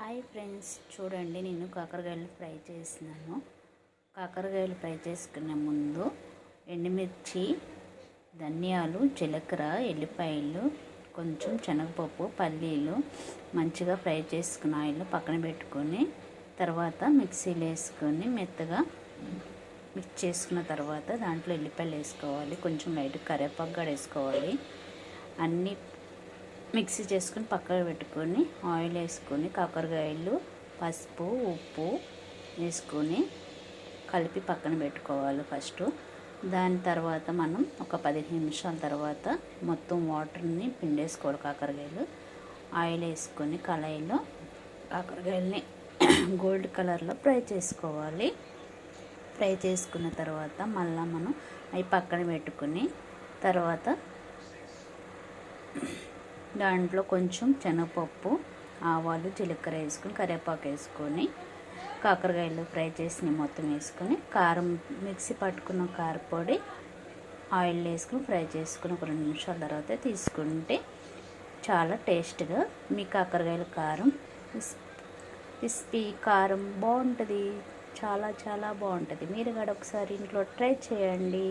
Hi friends, చూడండి నేను కాకరకాయలు ఫ్రై చేస్తున్నాను. కాకరకాయలు ఫ్రై చేసుకునే ముందు ఎండుమిర్చి, ధనియాలు, జీలకర్ర, ఎల్లిపాయలు, కొంచెం శనగపప్పు, పల్లీలు మంచిగా ఫ్రై చేసుకున్న ఆయిల్ పక్కన పెట్టుకొని తర్వాత మిక్సీలో వేసుకొని మెత్తగా మిక్స్ చేసుకున్న తర్వాత దాంట్లో ఎల్లిపాయలు వేసుకోవాలి. కొంచెం లైట్ కరివేపాకు కూడా వేసుకోవాలి. అన్నీ మిక్సీ చేసుకొని పక్కన పెట్టుకొని ఆయిల్ వేసుకొని కాకరకాయలు, పసుపు, ఉప్పు వేసుకొని కలిపి పక్కన పెట్టుకోవాలి ఫస్ట్. దాని తర్వాత మనం ఒక 15 నిమిషాల తర్వాత మొత్తం వాటర్ని పిండేసుకోవాలి. కాకరకాయలు ఆయిల్ వేసుకొని కళాయిలో కాకరకాయలని గోల్డ్ కలర్లో ఫ్రై చేసుకోవాలి. ఫ్రై చేసుకున్న తర్వాత మళ్ళీ మనం అవి పక్కన పెట్టుకుని తర్వాత దాంట్లో కొంచెం శనగపప్పు, ఆవాలు, జీలకర్ర వేసుకొని కరివేపాకు వేసుకొని కాకరకాయలు ఫ్రై చేసి మొత్తం వేసుకొని కారం మిక్సీ పట్టుకున్న కారపొడి ఆయిల్ వేసుకొని ఫ్రై చేసుకుని ఒక 2 నిమిషాల తర్వాత తీసుకుంటే చాలా టేస్ట్గా మీ కాకరకాయల కారం క్రిస్పీ కారం బాగుంటుంది. చాలా బాగుంటుంది. మీరు కూడా ఒకసారి ఇంట్లో ట్రై చేయండి.